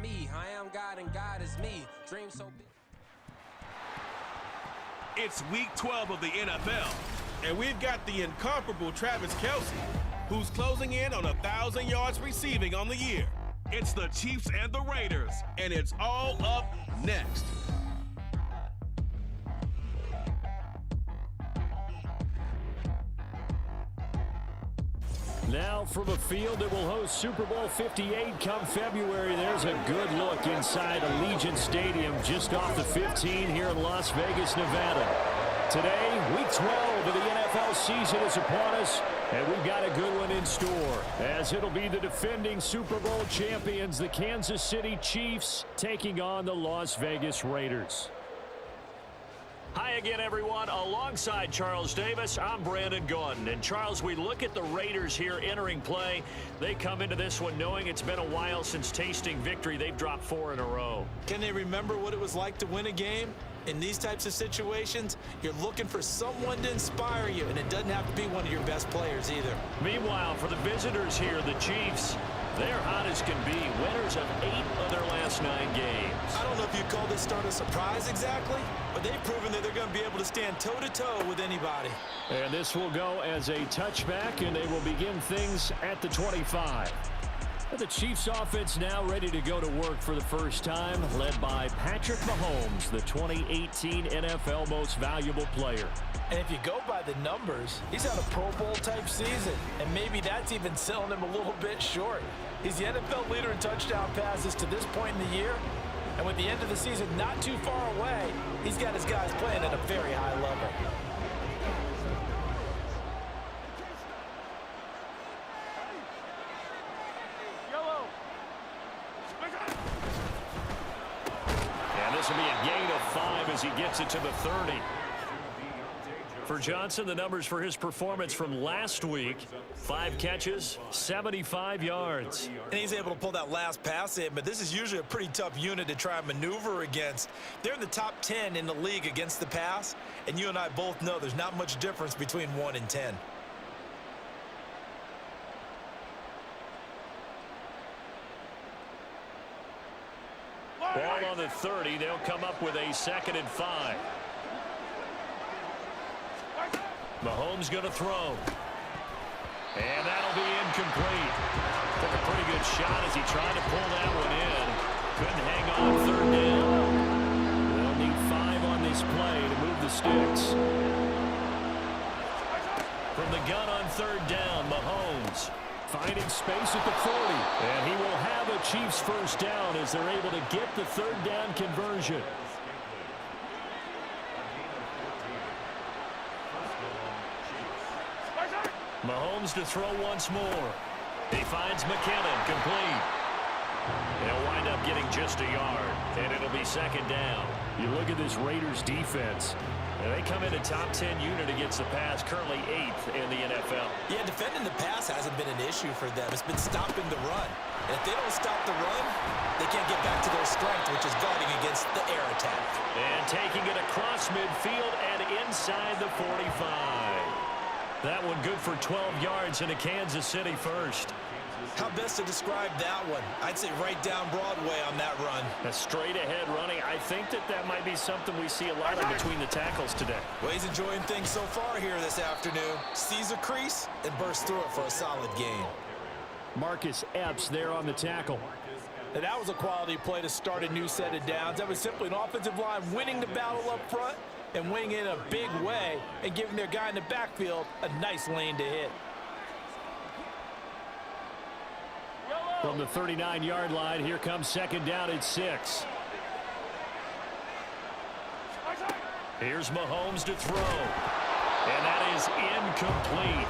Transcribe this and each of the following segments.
me. I am God and God is me. Dream so big. It's week 12 of the NFL, and we've got the incomparable Travis Kelce, who's closing in on 1,000 yards receiving on the year. It's the Chiefs and the Raiders, and it's all up next. Now from a field that will host Super Bowl 58 come February, there's a good look inside Allegiant Stadium just off the 15 here in Las Vegas, Nevada. Today, week 12 of the NFL season is upon us, and we've got a good one in store, as it'll be the defending Super Bowl champions, the Kansas City Chiefs, taking on the Las Vegas Raiders. Hi again, everyone. Alongside Charles Davis, I'm Brandon Gordon. And Charles, we look at the Raiders here entering play. They come into this one knowing it's been a while since tasting victory. They've dropped 4 in a row. Can they remember what it was like to win a game? In these types of situations, you're looking for someone to inspire you, and it doesn't have to be one of your best players either. Meanwhile, for the visitors here, the Chiefs, they're hot as can be. Winners of 8 of their last 9 games. I don't know if you call this start a surprise exactly, but they've proven that they're going to be able to stand toe-to-toe with anybody. And this will go as a touchback, and they will begin things at the 25. The Chiefs offense now ready to go to work for the first time, led by Patrick Mahomes, the 2018 NFL Most Valuable Player. And if you go by the numbers, he's had a Pro Bowl type season, and maybe that's even selling him a little bit short. He's the NFL leader in touchdown passes to this point in the year, and with the end of the season not too far away, he's got his guys playing at a very high level. And this will be a gain of 5 as he gets it to the 30. For Johnson, the numbers for his performance from last week: 5 catches, 75 yards. And he's able to pull that last pass in, but this is usually a pretty tough unit to try and maneuver against. They're in the top 10 in the league against the pass, and you and I both know there's not much difference between 1 and 10. Ball on the 30. They'll come up with a 2nd and 5. Mahomes going to throw. And that'll be incomplete. Took a pretty good shot as he tried to pull that one in. Couldn't hang on 3rd down. They'll need 5 on this play to move the sticks. From the gun on 3rd down, Mahomes finding space at the 40. And he will have a Chiefs first down as they're able to get the 3rd down conversion. Mahomes to throw once more. He finds McKinnon, complete. They'll wind up getting just a yard, and it'll be 2nd down. You look at this Raiders defense, and they come in a top 10 unit against the pass, currently 8th in the NFL. Yeah, defending the pass hasn't been an issue for them. It's been stopping the run. And if they don't stop the run, they can't get back to their strength, which is guarding against the air attack. And taking it across midfield and inside the 45. That one good for 12 yards in a Kansas City first. How best to describe that one? I'd say right down Broadway on that run. A straight-ahead running. I think that might be something we see a lot of between the tackles today. Well, he's enjoying things so far here this afternoon. Sees a crease and bursts through it for a solid gain. Marcus Epps there on the tackle. And that was a quality play to start a new set of downs. That was simply an offensive line winning the battle up front and winning it in a big way and giving their guy in the backfield a nice lane to hit. From the 39-yard line, here comes 2nd down at 6. Here's Mahomes to throw. And that is incomplete.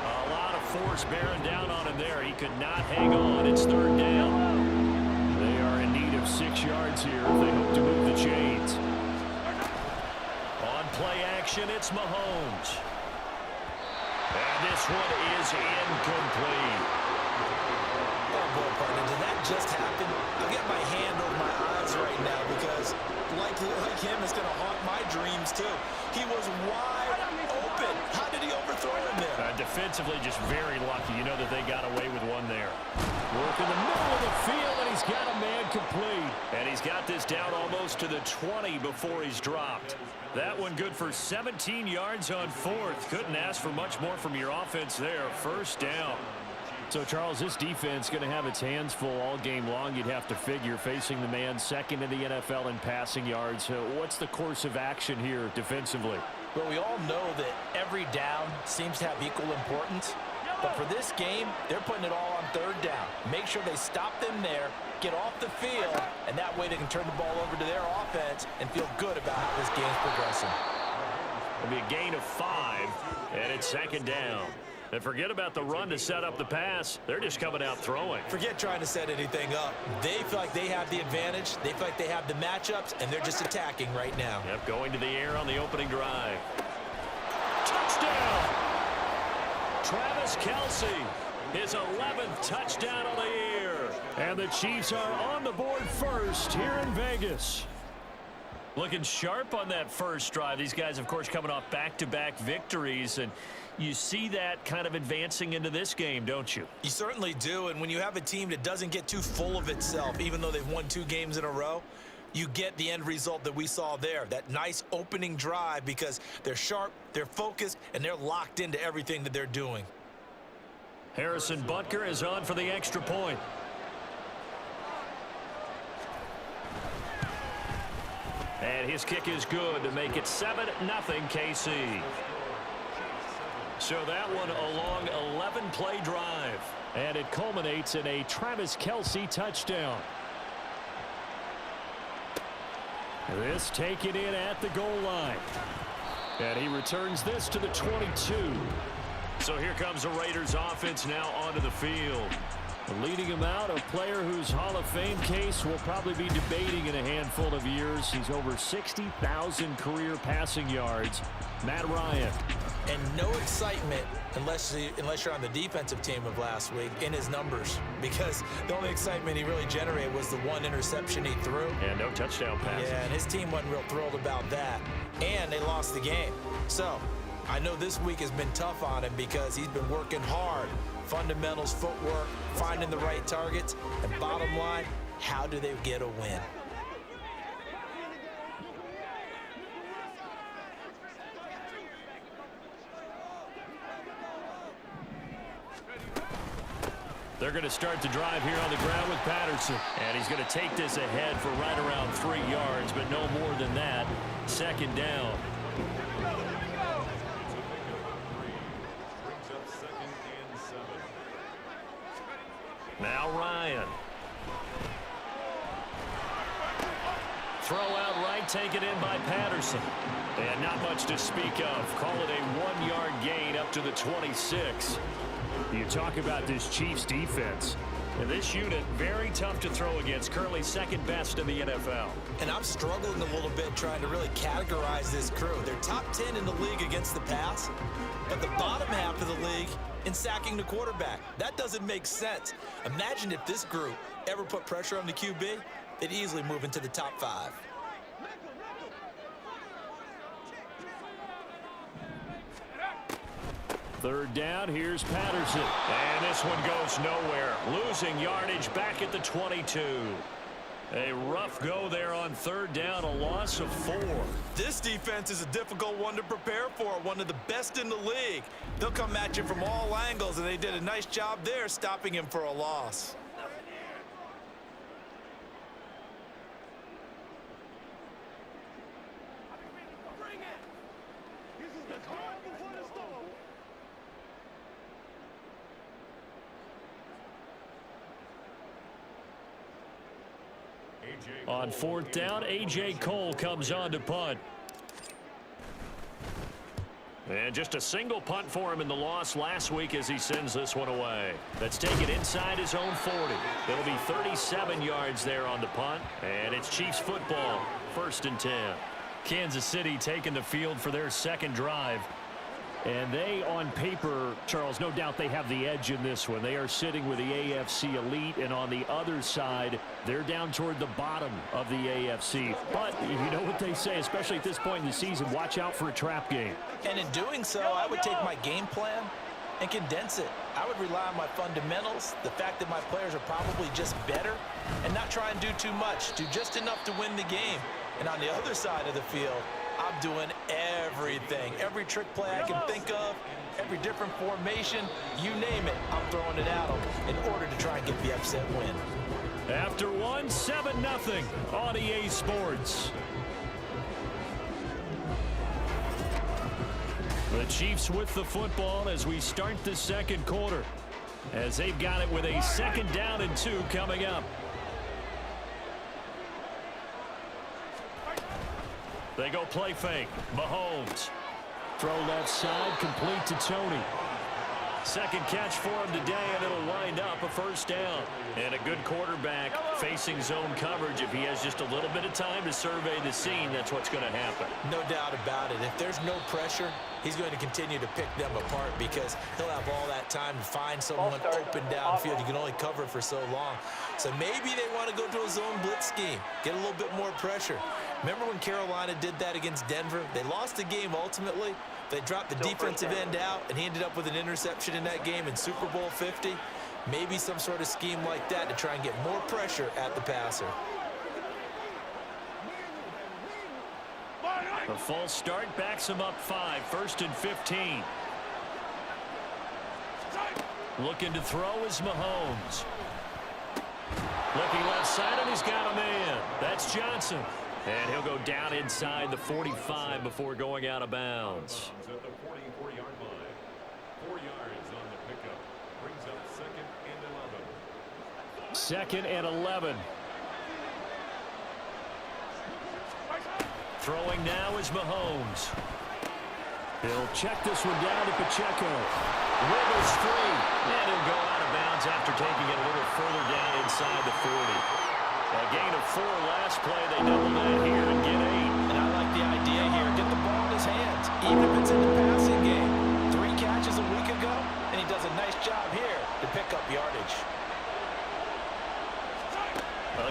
A lot of force bearing down on him there. He could not hang on. It's 3rd down. They are in need of 6 yards here if they hope to move the chains. On play action, it's Mahomes. And this one is incomplete. Oh, boy, partner, did that just happen? I've got my hand over my eyes right now because, like him, it's going to haunt my dreams, too. He was wide open. How did he overthrow him there? defensively just very lucky. You know that they got away with one there. Work in the middle of the field, and he's got a man complete. And he's got this down almost to the 20 before he's dropped. That one good for 17 yards on fourth. Couldn't ask for much more from your offense there. First down. So, Charles, this defense going to have its hands full all game long, you'd have to figure, facing the man second in the NFL in passing yards. What's the course of action here defensively? Well, we all know that every down seems to have equal importance. But for this game, they're putting it all on third down. Make sure they stop them there, get off the field, and that way they can turn the ball over to their offense and feel good about how this game's progressing. It'll be a gain of 5, and it's second down. And forget about the run to set up the pass. They're just coming out throwing. Forget trying to set anything up. They feel like they have the advantage. They feel like they have the matchups, and they're just attacking right now. Yep, going to the air on the opening drive. Touchdown! Travis Kelce, his 11th touchdown of the year. And the Chiefs are on the board first here in Vegas. Looking sharp on that first drive. These guys, of course, coming off back-to-back victories, and you see that kind of advancing into this game, don't you? You certainly do, and when you have a team that doesn't get too full of itself, even though they've won 2 games in a row, you get the end result that we saw there, that nice opening drive, because they're sharp, they're focused, and they're locked into everything that they're doing. Harrison Butker is on for the extra point. And his kick is good to make it 7-0 KC. So that one a long 11-play drive. And it culminates in a Travis Kelce touchdown. This taken in at the goal line. And he returns this to the 22. So here comes the Raiders offense now onto the field. Leading him out, a player whose Hall of Fame case will probably be debating in a handful of years. He's over 60,000 career passing yards. Matt Ryan. And no excitement unless you're on the defensive team of last week in his numbers, because the only excitement he really generated was the 1 interception he threw. And no touchdown passes. Yeah, and his team wasn't real thrilled about that. And they lost the game. So I know this week has been tough on him because he's been working hard. Fundamentals, footwork, finding the right targets, and bottom line, how do they get a win? They're going to start the drive here on the ground with Patterson. And he's going to take this ahead for right around 3 yards, but no more than that. Second down. Now Ryan. Throw out right, taken in by Patterson. And not much to speak of. Call it a 1-yard gain up to the 26. You talk about this Chiefs defense. And this unit, very tough to throw against. Currently second best in the NFL. And I'm struggling a little bit trying to really categorize this crew. They're top 10 in the league against the pass, but the bottom half of the league in sacking the quarterback. That doesn't make sense. Imagine if this group ever put pressure on the QB, they'd easily move into the top 5. Third down, here's Patterson. And this one goes nowhere. Losing yardage back at the 22. A rough go there on third down, a loss of 4. This defense is a difficult one to prepare for, one of the best in the league. They'll come at you from all angles, and they did a nice job there stopping him for a loss. On fourth down, A.J. Cole comes on to punt. And just a single punt for him in the loss last week as he sends this one away. That's taken inside his own 40. It'll be 37 yards there on the punt. And it's Chiefs football, 1st and 10. Kansas City taking the field for their second drive. And they, on paper, Charles, no doubt they have the edge in this one. They are sitting with the AFC elite, and on the other side, they're down toward the bottom of the AFC. But you know what they say, especially at this point in the season, watch out for a trap game. And in doing so, I would take my game plan and condense it. I would rely on my fundamentals, the fact that my players are probably just better, and not try and do too much. Do just enough to win the game. And on the other side of the field, I'm doing everything. Every trick play I can think of, every different formation, you name it, I'm throwing it at them in order to try and get the upset win. After one, 7-0 on EA Sports. The Chiefs with the football as we start the second quarter, as they've got it with a 2nd down and 2 coming up. They go play fake. Mahomes. Throw left side, complete to Tony. Second catch for him today, and it'll wind up a 1st down. And a good quarterback facing zone coverage. If he has just a little bit of time to survey the scene, that's what's going to happen. No doubt about it. If there's no pressure, he's going to continue to pick them apart because he'll have all that time to find someone open downfield. You can only cover for so long. So maybe they want to go to a zone blitz scheme, get a little bit more pressure. Remember when Carolina did that against Denver? They lost the game ultimately. They dropped the defensive end out, and he ended up with an interception in that game in Super Bowl 50. Maybe some sort of scheme like that to try and get more pressure at the passer. A false start backs him up 5, 1st and 15. Looking to throw is Mahomes. Looking left side, and he's got a man. That's Johnson. And he'll go down inside the 45 before going out of bounds. At the 40-yard line. 4 yards on the pickup. Brings up 2nd and 11. 2nd and 11. Throwing now is Mahomes. He'll check this one down to Pacheco. Wiggles free. And he'll go out of bounds after taking it a little further down inside the 40. A gain of 4 last play. They double that here and get 8. And I like the idea here. Get the ball in his hands, even if it's in the passing game. 3 catches a week ago, and he does a nice job here to pick up yardage.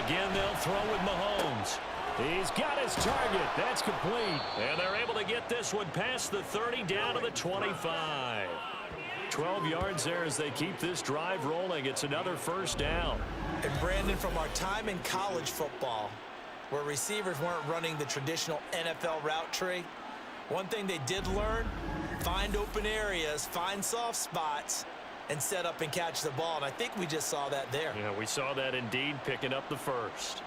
Again, they'll throw with Mahomes. He's got his target. That's complete. And they're able to get this one past the 30 down to the 25. 12 yards there as they keep this drive rolling. It's another 1st down. And Brandon, from our time in college football, where receivers weren't running the traditional NFL route tree, one thing they did learn, find open areas, find soft spots, and set up and catch the ball. And I think we just saw that there. Yeah, we saw that indeed, picking up the 1st.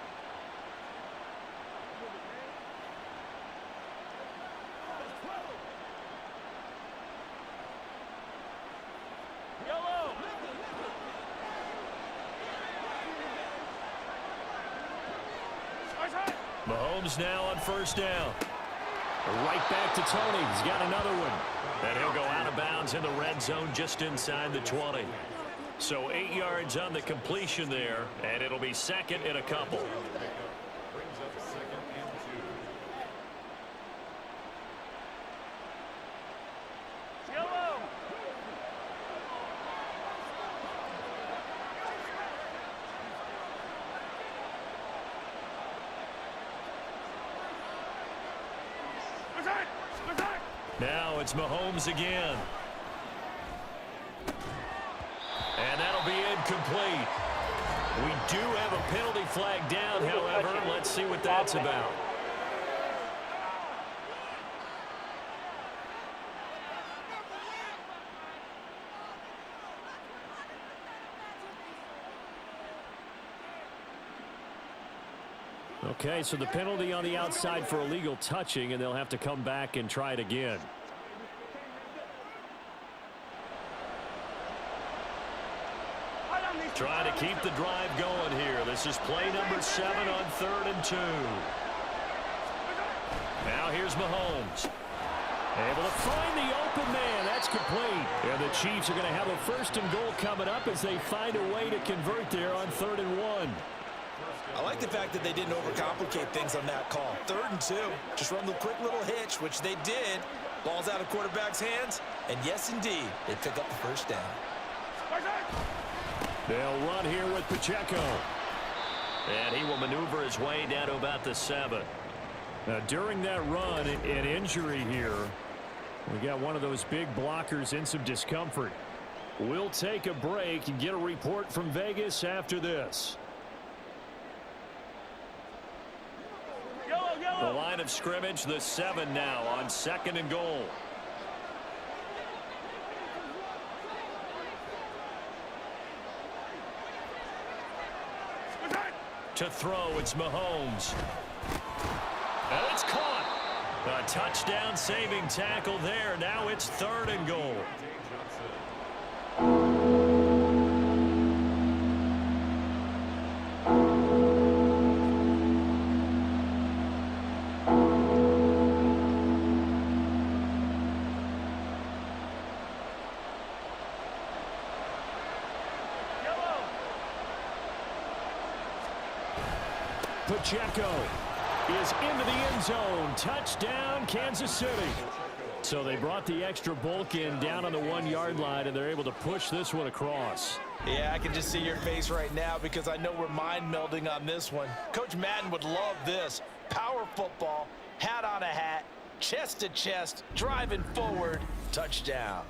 Mahomes now on 1st down. Right back to Tony. He's got another one. And he'll go out of bounds in the red zone just inside the 20. So 8 yards on the completion there, and it'll be 2nd and a couple. Brings up 2nd and 2. Now it's Mahomes again. And that'll be incomplete. We do have a penalty flag down, however. Let's see what that's about. Okay, so the penalty on the outside for illegal touching, and they'll have to come back and try it again. Trying to keep the drive going here. This is play number 7 on 3rd and 2. Now here's Mahomes. Able to find the open man. That's complete. And the Chiefs are going to have a 1st and goal coming up as they find a way to convert there on 3rd and 1. I like the fact that they didn't overcomplicate things on that call. 3rd and 2. Just run the quick little hitch, which they did. Ball's out of quarterback's hands. And yes, indeed, they pick up the 1st down. They'll run here with Pacheco. And he will maneuver his way down to about the 7. Now, during that run, an injury here. We got one of those big blockers in some discomfort. We'll take a break and get a report from Vegas after this. The line of scrimmage, the 7 now on 2nd and goal. To throw, it's Mahomes. And it's caught. A touchdown saving tackle there. Now it's 3rd and goal. Pacheco is into the end zone. Touchdown, Kansas City. So they brought the extra bulk in down on the 1-yard line, and they're able to push this one across. Yeah, I can just see your face right now because I know we're mind melding on this one. Coach Madden would love this. Power football, hat on a hat, chest to chest, driving forward, touchdown.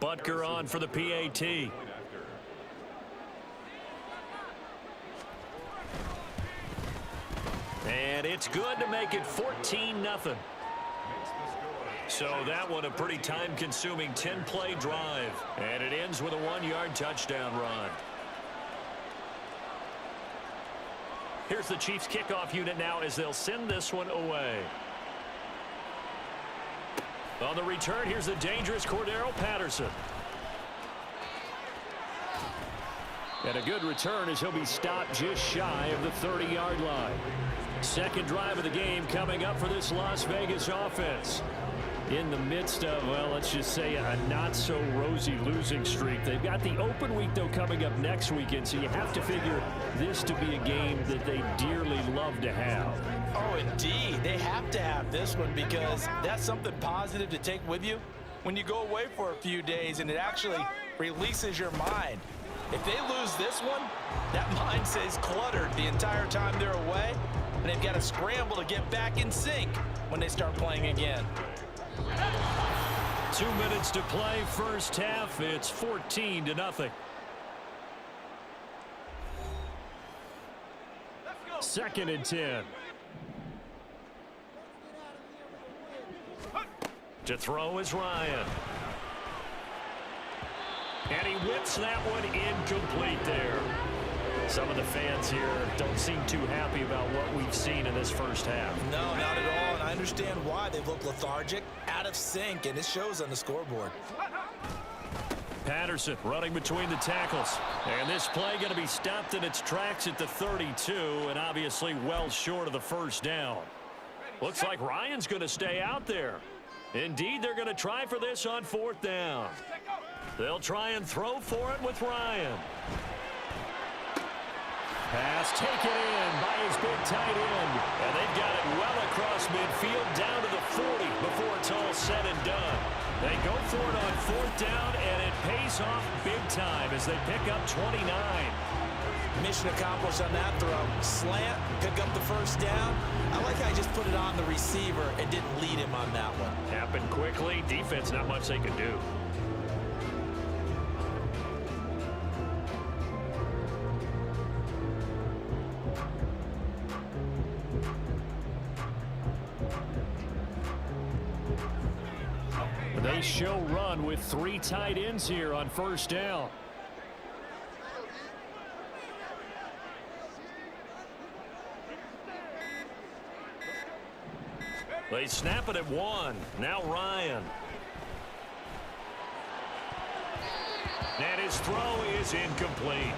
Butker on for the PAT. And it's good to make it 14-0. So that one a pretty time-consuming 10-play drive. And it ends with a 1-yard touchdown run. Here's the Chiefs kickoff unit now as they'll send this one away. On the return, here's the dangerous Cordero Patterson. And a good return as he'll be stopped just shy of the 30-yard line. Second drive of the game coming up for this Las Vegas offense. In the midst of, well, let's just say a not-so-rosy losing streak. They've got the open week, though, coming up next weekend, so you have to figure this to be a game that they dearly love to have. Oh, indeed. They have to have this one because that's something positive to take with you when you go away for a few days, and it actually releases your mind. If they lose this one, that mind stays cluttered the entire time they're away, and they've got to scramble to get back in sync when they start playing again. 2 minutes to play, first half. It's 14-0. Second and 10. To throw is Ryan. And he whips that one incomplete there. Some of the fans here don't seem too happy about what we've seen in this first half. No, not at all, and I understand why. They look lethargic, out of sync, and it shows on the scoreboard. Patterson running between the tackles. And this play going to be stopped in its tracks at the 32, and obviously well short of the first down. Looks like Ryan's going to stay out there. Indeed, they're going to try for this on 4th down. They'll try and throw for it with Ryan. Pass taken in by his big tight end. And they've got it well across midfield down to the 40 before it's all said and done. They go for it on 4th down, and it pays off big time as they pick up 29. Mission accomplished on that throw. Slant, pick up the first down. I like how I just put it on the receiver and didn't lead him on that one. Happened quickly. Defense, not much they could do. They show run with 3 tight ends here on first down. They snap it at 1. Now Ryan. And his throw is incomplete.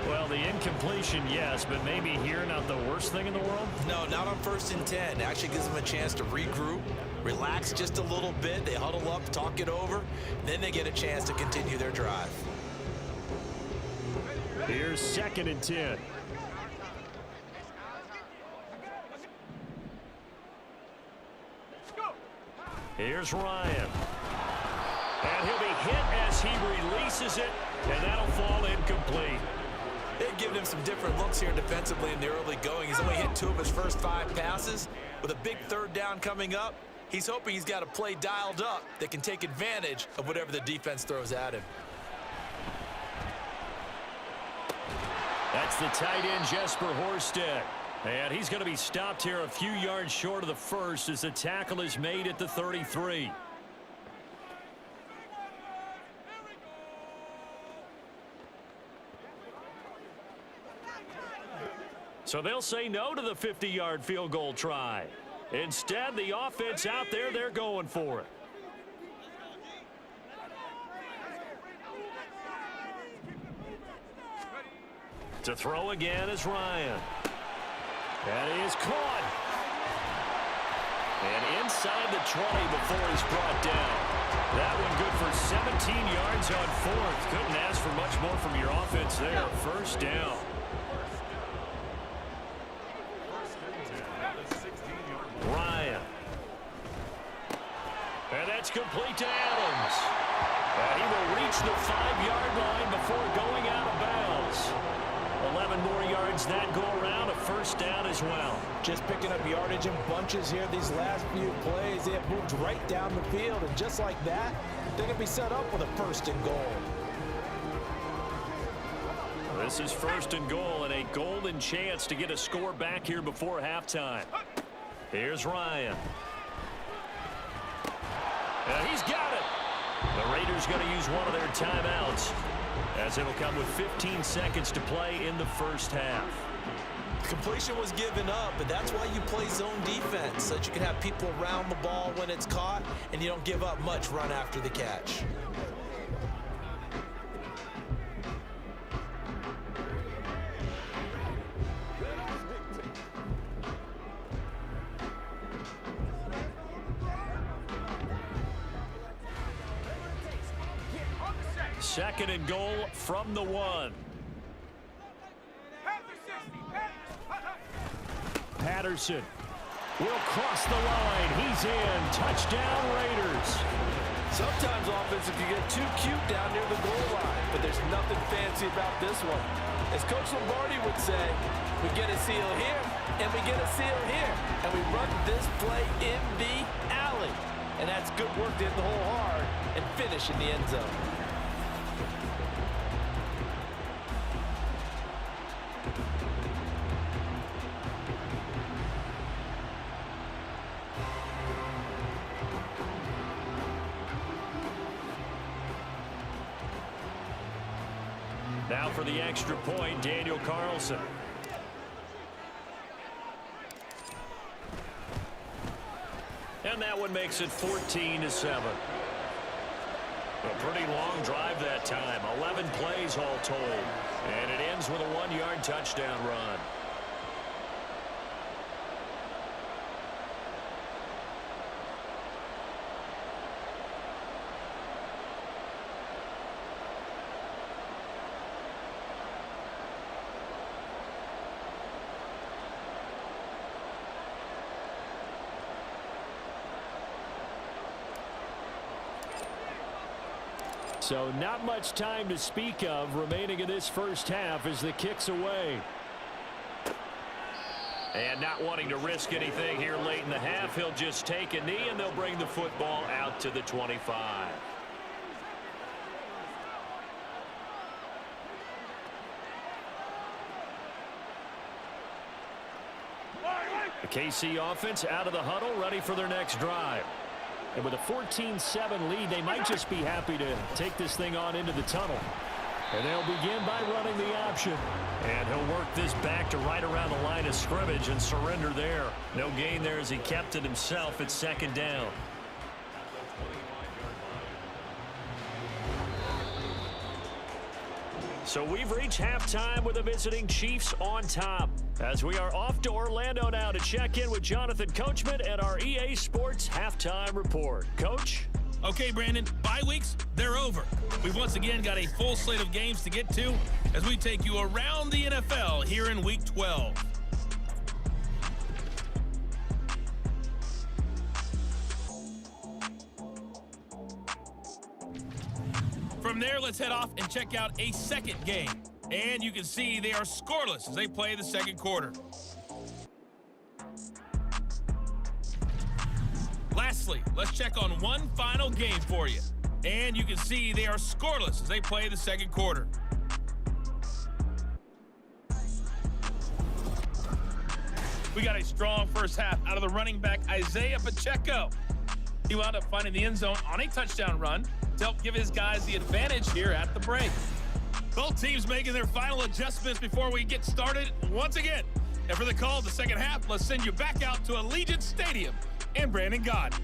Well, the incompletion, yes, but maybe here not the worst thing in the world? No, not on 1st and 10. It actually gives them a chance to regroup, relax just a little bit. They huddle up, talk it over. Then they get a chance to continue their drive. Here's 2nd and 10. Here's Ryan. And he'll be hit as he releases it, and that'll fall incomplete. They've given him some different looks here defensively in the early going. He's only hit 2 of his first 5 passes. With a big 3rd down coming up, he's hoping he's got a play dialed up that can take advantage of whatever the defense throws at him. That's the tight end, Jesper Horsted. And he's going to be stopped here a few yards short of the first as the tackle is made at the 33. So they'll say no to the 50-yard field goal try. Instead, the offense out there, they're going for it. To throw again is Ryan. And he is caught. And inside the 20 before he's brought down. That one good for 17 yards on 4th. Couldn't ask for much more from your offense there. 1st down. Ryan. And that's complete to Adams. And he will reach the 5-yard line before going out of bounds. 11 more yards that go around, a 1st down as well. Just picking up yardage in bunches here these last few plays. They have moved right down the field, and just like that, they're going to be set up with a 1st and goal. This is 1st and goal, and a golden chance to get a score back here before halftime. Here's Ryan. And he's got it. The Raiders going to use one of their timeouts, as it'll come with 15 seconds to play in the 1st half. Completion was given up, but that's why you play zone defense, so that you can have people around the ball when it's caught, and you don't give up much run after the catch. Second and goal from the 1. Patterson will cross the line. He's in. Touchdown, Raiders. Sometimes offensive can get too cute down near the goal line, but there's nothing fancy about this one. As Coach Lombardi would say, we get a seal here, and we get a seal here, and we run this play in the alley. And that's good work to hit the hole hard and finish in the end zone. Now for the extra point, Daniel Carlson. And that one makes it 14-7. A pretty long drive that time. 11 plays all told. And it ends with a 1-yard touchdown run. So not much time to speak of remaining in this 1st half as the kick's away. And not wanting to risk anything here late in the half, he'll just take a knee and they'll bring the football out to the 25. The KC offense out of the huddle, ready for their next drive. And with a 14-7 lead, they might just be happy to take this thing on into the tunnel. And they'll begin by running the option. And he'll work this back to right around the line of scrimmage and surrender there. No gain there as he kept it himself at 2nd down. So we've reached halftime with the visiting Chiefs on top, as we are off to Orlando now to check in with Jonathan Coachman and our EA Sports Halftime Report. Coach? Okay, Brandon, bye weeks, they're over. We've once again got a full slate of games to get to as we take you around the NFL here in Week 12. From there, let's head off and check out a second game. And you can see they are scoreless as they play the second quarter. Lastly, let's check on one final game for you. And you can see they are scoreless as they play the second quarter. We got a strong first half out of the running back, Isaiah Pacheco. He wound up finding the end zone on a touchdown run to help give his guys the advantage here at the break. Both teams making their final adjustments before we get started once again. And for the call of the second half, let's send you back out to Allegiant Stadium and Brandon God.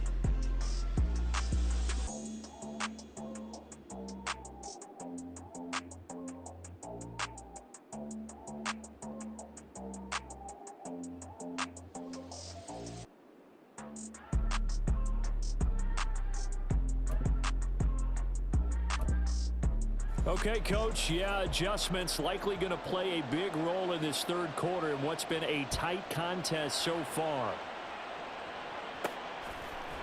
Okay, Coach, yeah, adjustments likely going to play a big role in this third quarter in what's been a tight contest so far.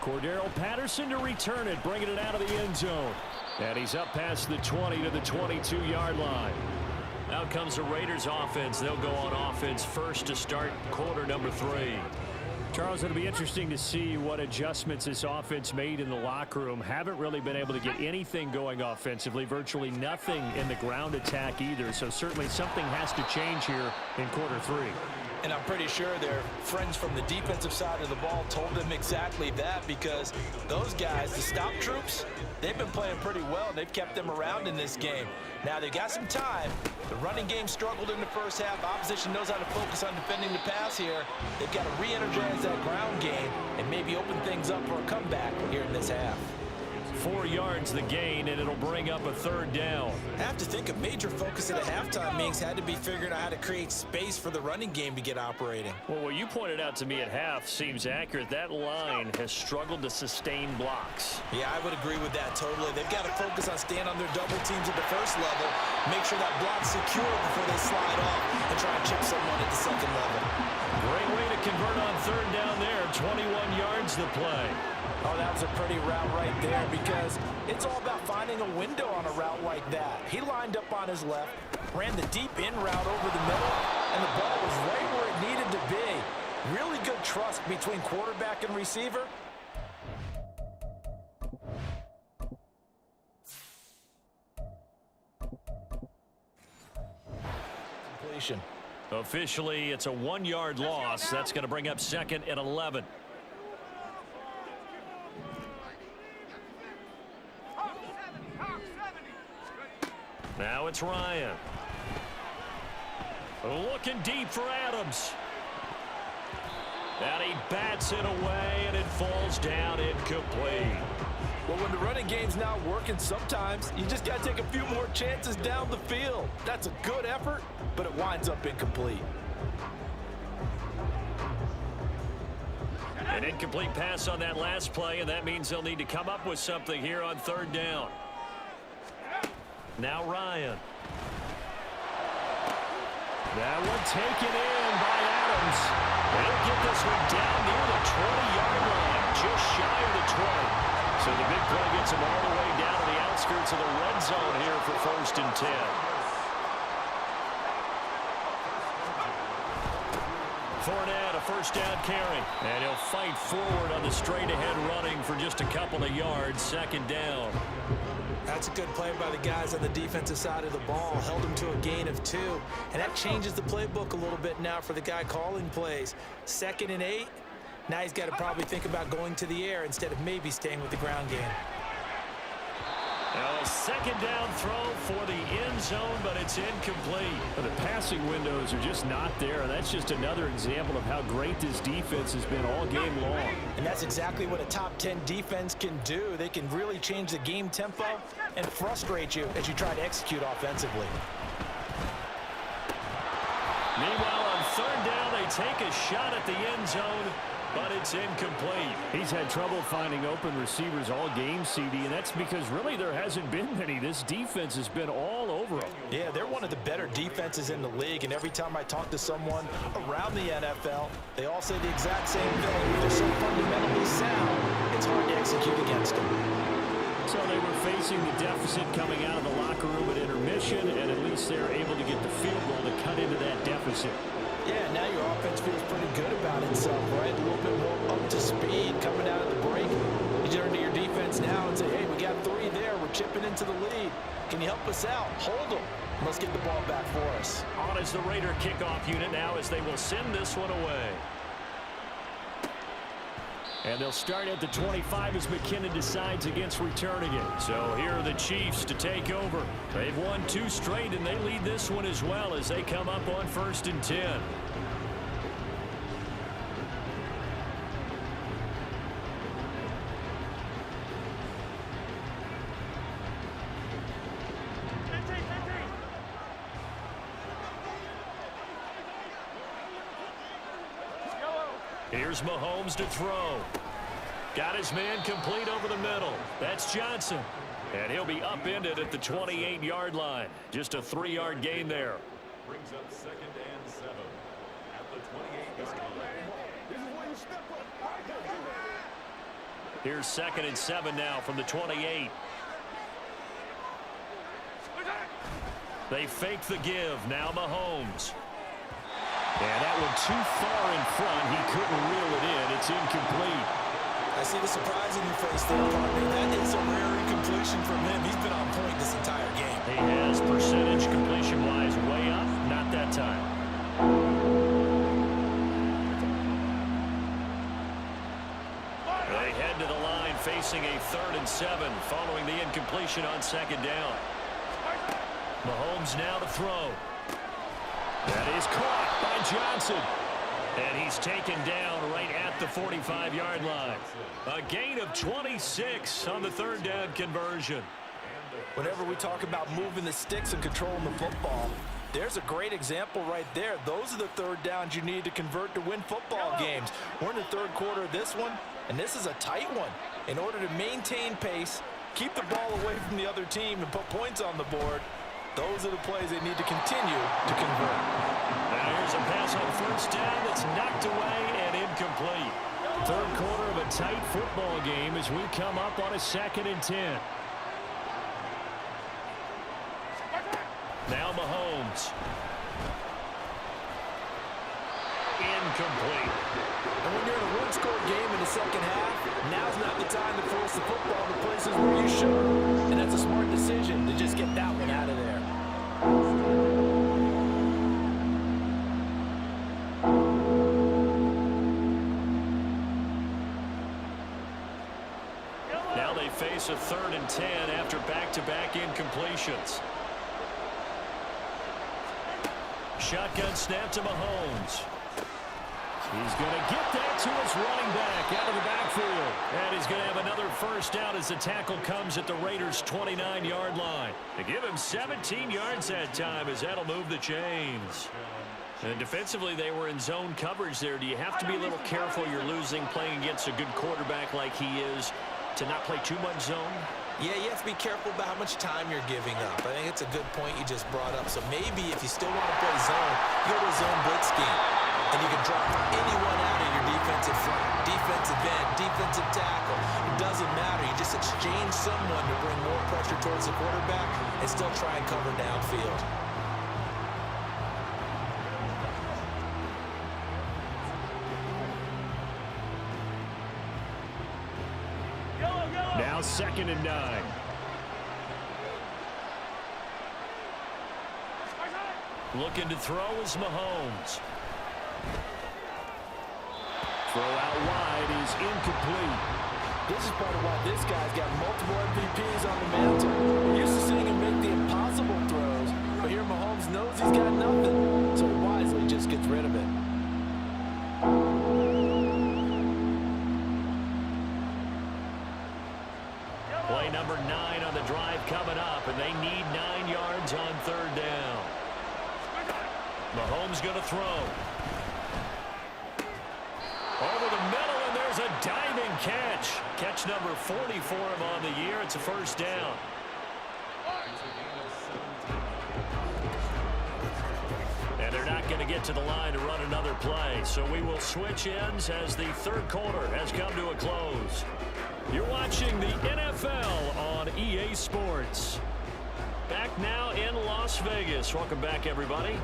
Cordero Patterson to return it, bringing it out of the end zone. And he's up past the 20 to the 22-yard line. Out comes the Raiders offense. They'll go on offense first to start quarter number 3. Charles, it'll be interesting to see what adjustments this offense made in the locker room. Haven't really been able to get anything going offensively, virtually nothing in the ground attack either. So certainly something has to change here in quarter 3. And I'm pretty sure their friends from the defensive side of the ball told them exactly that, because those guys, the stop troops, they've been playing pretty well, and they've kept them around in this game. Now, they've got some time. The running game struggled in the first half. Opposition knows how to focus on defending the pass here. They've got to re-energize that ground game and maybe open things up for a comeback here in this half. 4 yards the gain, and it'll bring up a third down. I have to think a major focus at a halftime, Minks, had to be figuring out how to create space for the running game to get operating. Well, what you pointed out to me at half seems accurate. That line has struggled to sustain blocks. Yeah, I would agree with that totally. They've got to focus on staying on their double teams at the first level, make sure that block's secure before they slide off and try and chip someone at the second level. Great way to convert on third down there. 21 yards to play. Oh, that was a pretty route right there, because it's all about finding a window on a route like that. He lined up on his left, ran the deep in route over the middle, and the ball was right where it needed to be. Really good trust between quarterback and receiver. Completion. Officially, it's a 1-yard loss. That's going to bring up second and 11. Now it's Ryan. Looking deep for Adams. And he bats it away, and it falls down incomplete. Well, when the running game's not working, sometimes you just got to take a few more chances down the field. That's a good effort, but it winds up incomplete. An incomplete pass on that last play, and that means they'll need to come up with something here on third down. Now Ryan. That one taken in by Adams. They'll get this one down near the 20-yard line, just shy of the 20. So the big play gets them all the way down to the outskirts of the red zone here for first and 10. Fournette, a first down carry. And he'll fight forward on the straight-ahead running for just a couple of yards, second down. That's a good play by the guys on the defensive side of the ball. Held him to a gain of 2. And that changes the playbook a little bit now for the guy calling plays. 2nd and 8. Now he's got to probably think about going to the air instead of maybe staying with the ground game. Now a second down throw for the end zone, but it's incomplete. The passing windows are just not there, and that's just another example of how great this defense has been all game long. And that's exactly what a top 10 defense can do. They can really change the game tempo and frustrate you as you try to execute offensively. Meanwhile, on third down, they take a shot at the end zone, but it's incomplete. He's had trouble finding open receivers all game, CD, and that's because really there hasn't been many. This defense has been all over them. Yeah, they're one of the better defenses in the league, and every time I talk to someone around the NFL, they all say the exact same thing. They're so fundamentally sound, it's hard to execute against them. So they were facing the deficit coming out of the locker room at intermission, and at least they're able to get the field goal to cut into that deficit. Yeah, now your offense feels pretty good about itself, right? A little bit more up to speed coming out of the break. You turn to your defense now and say, hey, we got 3 there. We're chipping into the lead. Can you help us out? Hold them. Let's get the ball back for us. On is the Raider kickoff unit now as they will send this one away. And they'll start at the 25 as McKinnon decides against returning it. So here are the Chiefs to take over. They've won 2 straight, and they lead this one as well as they come up on 1st and 10. Here's Mahomes to throw. Got his man complete over the middle. That's Johnson. And he'll be upended at the 28-yard line. Just a 3-yard gain there. Brings up 2nd and 7 at the 28-yard line. Here's 2nd and 7 now from the 28. They fake the give. Now Mahomes. And that one too far in front. He couldn't reel it in. It's incomplete. I see the surprise in your face there, partner. That is a rare incompletion from him. He's been on point this entire game. He has percentage completion-wise way up. Not that time. They head to the line facing a 3rd and 7 following the incompletion on 2nd down. Mahomes now to throw. That is caught by Johnson. And he's taken down right at the 45-yard line. A gain of 26 on the 3rd down conversion. Whenever we talk about moving the sticks and controlling the football, there's a great example right there. Those are the 3rd downs you need to convert to win football games. We're in the 3rd quarter of this one, and this is a tight one. In order to maintain pace, keep the ball away from the other team, and put points on the board, those are the plays they need to continue to convert. Now here's a pass on 1st down that's knocked away and incomplete. 3rd quarter of a tight football game as we come up on a 2nd and 10. Now Mahomes. Incomplete. And when you're in a one-score game in the 2nd half, now's not the time to force the football to places where you should. And that's a smart decision to just get that one out of there. Now they face a 3rd and 10 after back-to-back incompletions. Shotgun snap to Mahomes. He's going to get that to his running back out of the backfield. And he's going to have another 1st down as the tackle comes at the Raiders' 29-yard line. They give him 17 yards that time as that'll move the chains. And defensively, they were in zone coverage there. Do you have to be a little careful you're losing playing against a good quarterback like he is to not play too much zone? Yeah, you have to be careful about how much time you're giving up. I think it's a good point you just brought up. So maybe if you still want to play zone, you go to a zone blitz scheme. And you can drop anyone out of your defensive front, defensive end, defensive tackle. It doesn't matter. You just exchange someone to bring more pressure towards the quarterback and still try and cover downfield. Now 2nd and 9. Looking to throw is Mahomes. Throw out wide is incomplete. This is part of why this guy's got multiple MVPs on the mantle. We're used to seeing him make the impossible throws, but here Mahomes knows he's got nothing, so he wisely just gets rid of it. Play number 9 on the drive coming up, and they need 9 yards on 3rd down. Mahomes going to throw. Over the middle, and there's a diving catch. Catch number 40 for him on the year. It's a 1st down. And they're not going to get to the line to run another play. So we will switch ends as the 3rd quarter has come to a close. You're watching the NFL on EA Sports. Back now in Las Vegas. Welcome back, everybody.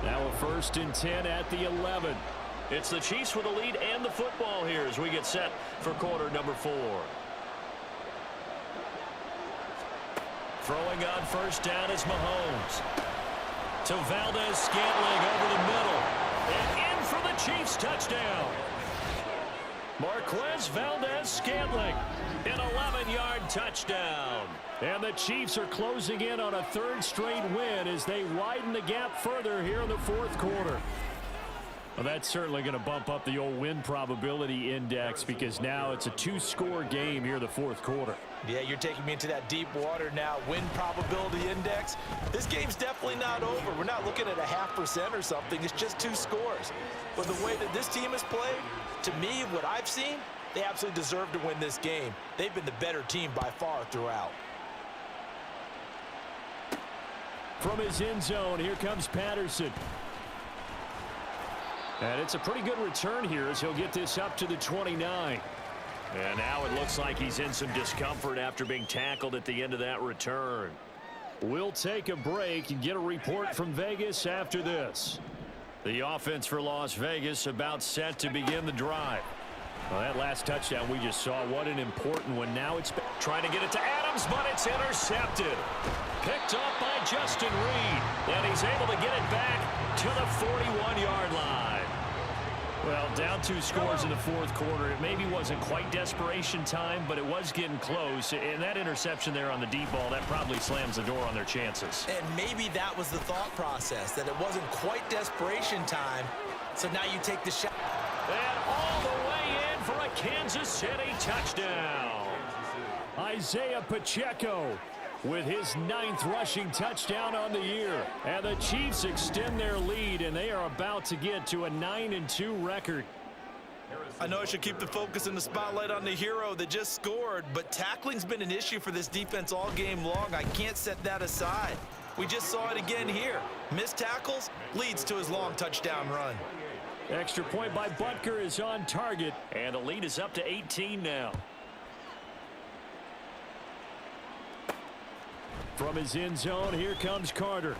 Now a 1st and 10 at the 11. It's the Chiefs with the lead and the football here as we get set for quarter number 4. Throwing on 1st down is Mahomes. To Valdez-Scantling over the middle. And in for the Chiefs touchdown. Marquez Valdez-Scantling, an 11-yard touchdown. And the Chiefs are closing in on a 3rd straight win as they widen the gap further here in the 4th quarter. Well, that's certainly going to bump up the old win probability index because now it's a 2-score game here in the 4th quarter. Yeah, you're taking me into that deep water now. Win probability index. This game's definitely not over. We're not looking at a 0.5% or something. It's just 2 scores. But the way that this team has played, to me, what I've seen, they absolutely deserve to win this game. They've been the better team by far throughout. From his end zone, here comes Patterson. And it's a pretty good return here as he'll get this up to the 29. And now it looks like he's in some discomfort after being tackled at the end of that return. We'll take a break and get a report from Vegas after this. The offense for Las Vegas about set to begin the drive. Well, that last touchdown we just saw, what an important one. Now it's trying to get it to Adams, but it's intercepted. Picked up by Justin Reed. And he's able to get it back to the 41-yard line. Well, down 2 scores in the 4th quarter. It maybe wasn't quite desperation time, but it was getting close. And that interception there on the deep ball, that probably slams the door on their chances. And maybe that was the thought process, that it wasn't quite desperation time. So now you take the shot. And all the way in for a Kansas City touchdown. Isaiah Pacheco with his 9th rushing touchdown on the year. And the Chiefs extend their lead, and they are about to get to a 9-2 record. I know I should keep the focus and the spotlight on the hero that just scored, but tackling's been an issue for this defense all game long. I can't set that aside. We just saw it again here. Missed tackles leads to his long touchdown run. Extra point by Butker is on target, and the lead is up to 18 now. From his end zone, here comes Carter.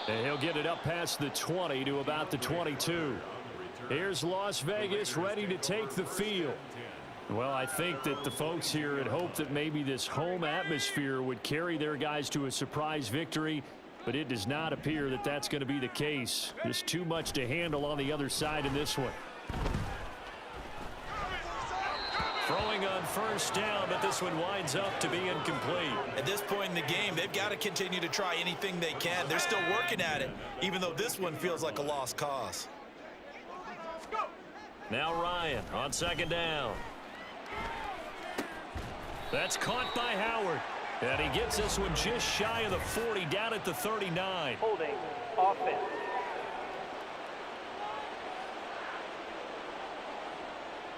And he'll get it up past the 20 to about the 22. Here's Las Vegas ready to take the field. Well, I think that the folks here had hoped that maybe this home atmosphere would carry their guys to a surprise victory, but it does not appear that that's going to be the case. Just too much to handle on the other side in this one. Throwing on 1st down, but this one winds up to be incomplete. At this point in the game, they've got to continue to try anything they can. They're still working at it, even though this one feels like a lost cause. Now Ryan on 2nd down. That's caught by Howard. And he gets this one just shy of the 40, down at the 39. Holding offense.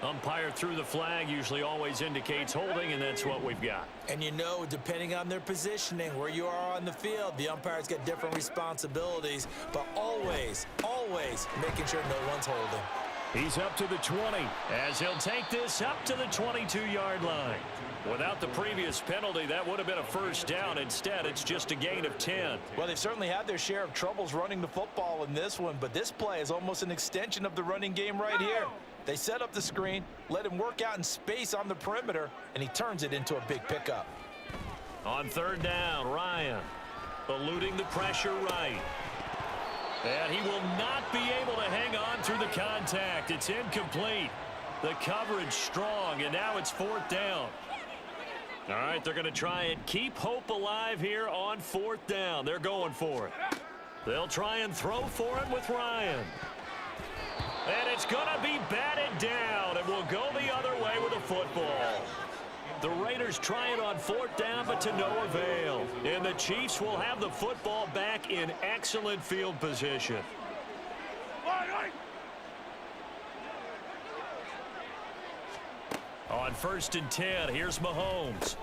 Umpire threw the flag, usually always indicates holding, and that's what we've got. And you know, depending on their positioning, where you are on the field, the umpire's got different responsibilities, but always, always making sure no one's holding. He's up to the 20, as he'll take this up to the 22-yard line. Without the previous penalty, that would have been a 1st down. Instead, it's just a gain of 10. Well, they've certainly had their share of troubles running the football in this one, but this play is almost an extension of the running game right here. They set up the screen, let him work out in space on the perimeter, and he turns it into a big pickup. On 3rd down, Ryan eluding the pressure right. And he will not be able to hang on through the contact. It's incomplete. The coverage strong, and now it's 4th down. All right, they're going to try and keep hope alive here on 4th down. They're going for it. They'll try and throw for it with Ryan. And it's going to be batted down, and we'll go the other way with the football. The Raiders try it on 4th down, but to no avail. And the Chiefs will have the football back in excellent field position. On 1st and 10, here's Mahomes.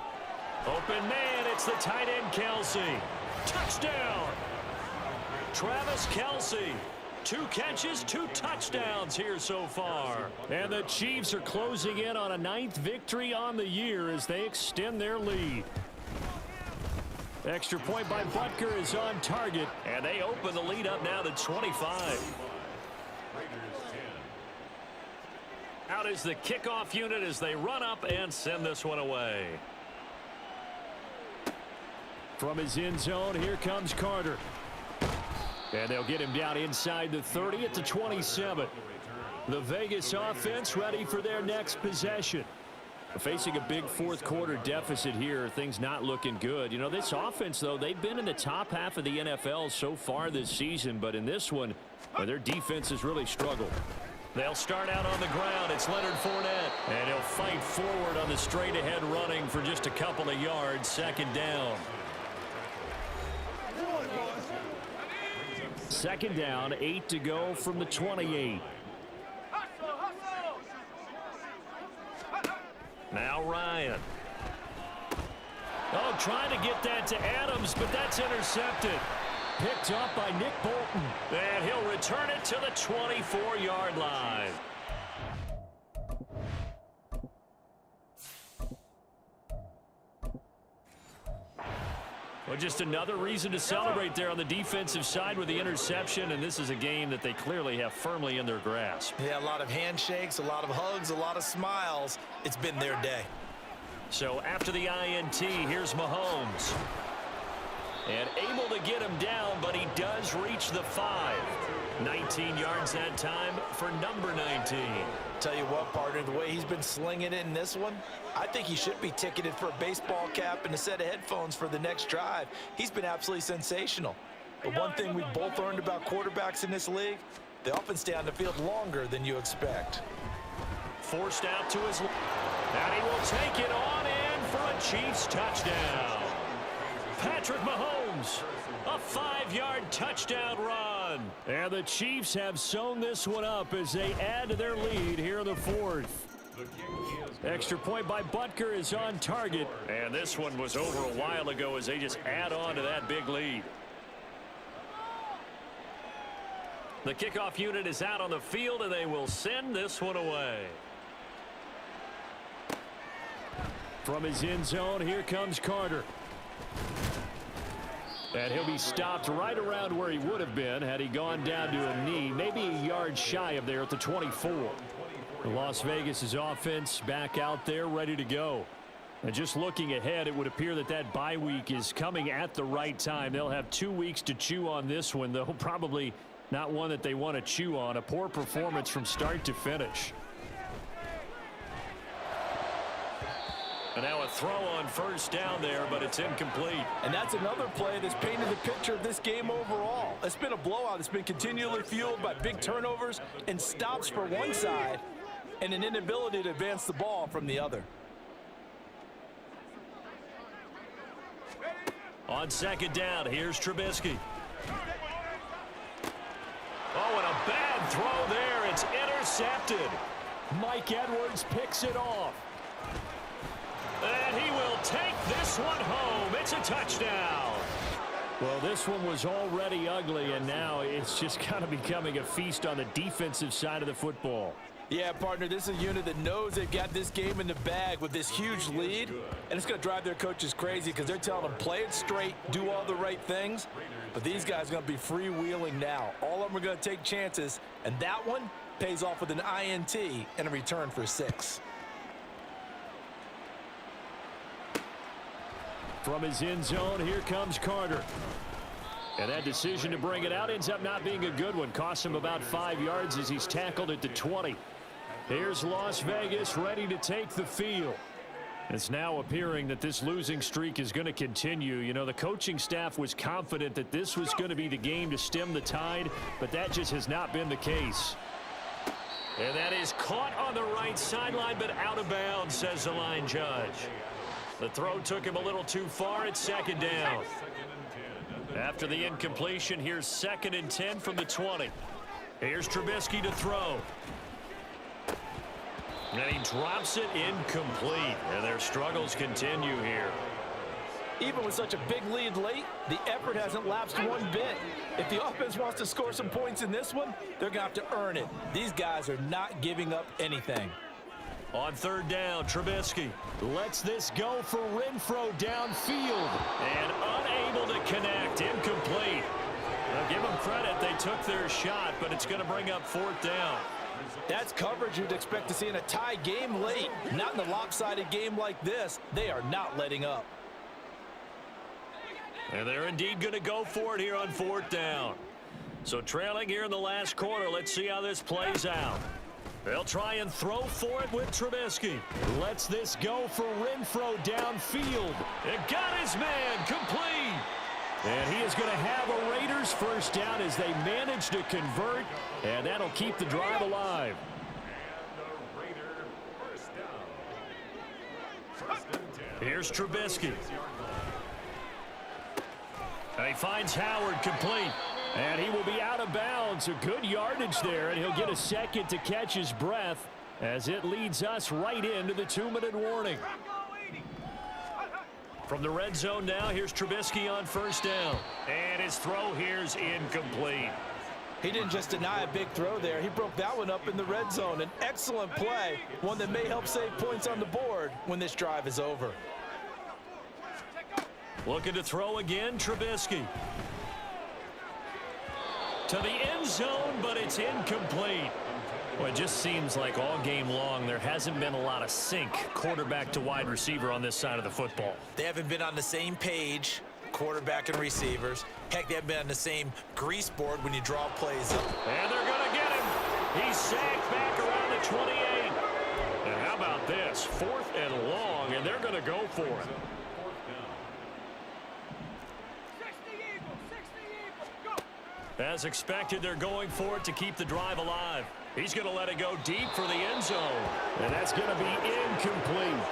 Open man, it's the tight end Kelsey. Touchdown! Travis Kelsey, 2 catches, 2 touchdowns here so far. And the Chiefs are closing in on a 9th victory on the year as they extend their lead. Extra point by Butker is on target, and they open the lead up now to 25. Out is the kickoff unit as they run up and send this one away. From his end zone, here comes Carter. And they'll get him down inside the 30 at the 27. The Vegas offense ready for their next possession. Facing a big fourth quarter deficit here, things not looking good. You know, this offense, though, they've been in the top half of the NFL so far this season, but in this one, their defense has really struggled. They'll start out on the ground. It's Leonard Fournette, and he'll fight forward on the straight-ahead running for just a couple of yards. Second down. Second down, 8 to go from the 28. Now Ryan. Oh, trying to get that to Adams, but that's intercepted. Picked up by Nick Bolton. And he'll return it to the 24-yard line. Well, just another reason to celebrate there on the defensive side with the interception, and this is a game that they clearly have firmly in their grasp. Yeah, a lot of handshakes, a lot of hugs, a lot of smiles. It's been their day. So after the INT, here's Mahomes. And able to get him down, but he does reach the 5. 19 yards that time for number 19. Tell you what, partner, the way he's been slinging it in this one, I think he should be ticketed for a baseball cap and a set of headphones for the next drive. He's been absolutely sensational. But one thing we've both learned about quarterbacks in this league, they often stay on the field longer than you expect. Forced out to his left, and he will take it on in for a Chiefs touchdown. Patrick Mahomes, a 5-yard touchdown run. And the Chiefs have sewn this one up as they add to their lead here in the 4th. Extra point by Butker is on target. And this one was over a while ago as they just add on to that big lead. The kickoff unit is out on the field, and they will send this one away. From his end zone, here comes Carter. And he'll be stopped right around where he would have been had he gone down to a knee, maybe a yard shy of there at the 24. The Las Vegas' offense back out there ready to go. And just looking ahead, it would appear that that bye week is coming at the right time. They'll have 2 weeks to chew on this one, though probably not one that they want to chew on. A poor performance from start to finish. And now a throw on first down there, but it's incomplete. And that's another play that's painted the picture of this game overall. It's been a blowout. It's been continually fueled by big turnovers and stops for one side and an inability to advance the ball from the other. On second down, here's Trubisky. Oh, and a bad throw there. It's intercepted. Mike Edwards picks it off. And he will take this one home. It's a touchdown. Well, this one was already ugly, and now it's just kind of becoming a feast on the defensive side of the football. Yeah, partner, this is a unit that knows they've got this game in the bag with this huge lead, and it's going to drive their coaches crazy because they're telling them play it straight, do all the right things, but these guys are going to be freewheeling now. All of them are going to take chances, and that one pays off with an INT and a return for 6. From his end zone, here comes Carter. And that decision to bring it out ends up not being a good one. Costs him about 5 yards as he's tackled at the 20. Here's Las Vegas ready to take the field. It's now appearing that this losing streak is going to continue. You know, the coaching staff was confident that this was going to be the game to stem the tide, but that just has not been the case. And that is caught on the right sideline, but out of bounds, says the line judge. The throw took him a little too far. It's second down. After the incompletion, here's 2nd and 10 from the 20. Here's Trubisky to throw. And he drops it incomplete. And their struggles continue here. Even with such a big lead late, the effort hasn't lapsed one bit. If the offense wants to score some points in this one, they're going to have to earn it. These guys are not giving up anything. On third down, Trubisky lets this go for Renfro downfield. And unable to connect. Incomplete. Now give them credit. They took their shot, but it's going to bring up fourth down. That's coverage you'd expect to see in a tie game late. Not in a lopsided game like this. They are not letting up. And they're indeed going to go for it here on fourth down. So trailing here in the last quarter, let's see how this plays out. They'll try and throw for it with Trubisky. Lets this go for Renfro downfield. It got his man complete. And he is going to have a Raiders first down as they manage to convert. And that'll keep the drive alive. Here's Trubisky. And he finds Howard complete. And he will be out of bounds. A good yardage there, and he'll get a second to catch his breath as it leads us right into the 2-minute warning. From the red zone now, here's Trubisky on first down. And his throw here's incomplete. He didn't just deny a big throw there. He broke that one up in the red zone. An excellent play, one that may help save points on the board when this drive is over. Looking to throw again, Trubisky. To the end zone, but it's incomplete. Well, it just seems like all game long there hasn't been a lot of sync quarterback to wide receiver on this side of the football. They haven't been on the same page, quarterback and receivers. Heck, they haven't been on the same grease board when you draw plays up. And they're going to get him. He's sacked back around the 28. And how about this? 4th and long, and they're going to go for it. As expected, they're going for it to keep the drive alive. He's going to let it go deep for the end zone. And that's going to be incomplete.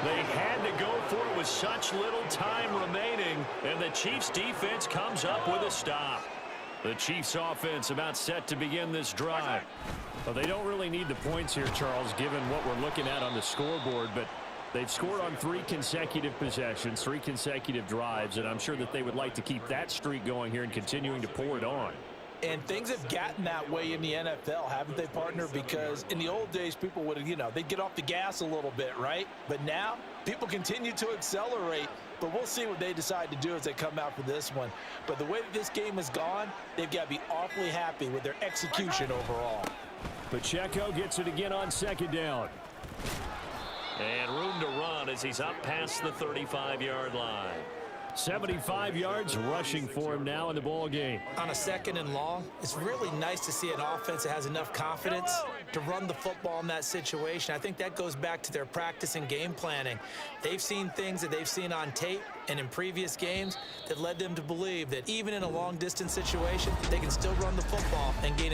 They had to go for it with such little time remaining, and the Chiefs' defense comes up with a stop. The Chiefs' offense about set to begin this drive. Well, they don't really need the points here, Charles, given what we're looking at on the scoreboard, but they've scored on 3 consecutive possessions, 3 consecutive drives, and I'm sure that they would like to keep that streak going here and continuing to pour it on. And things have gotten that way in the NFL, haven't they, partner? Because in the old days, people would, they'd get off the gas a little bit, right? But now, people continue to accelerate. But we'll see what they decide to do as they come out for this one. But the way that this game has gone, they've got to be awfully happy with their execution overall. Pacheco gets it again on second down. And room to run as he's up past the 35-yard line. 75 yards rushing for him now in the ball game. On a 2nd and long, it's really nice to see an offense that has enough confidence to run the football in that situation. I think that goes back to their practice and game planning. They've seen things that they've seen on tape and in previous games that led them to believe that even in a long-distance situation, they can still run the football and gain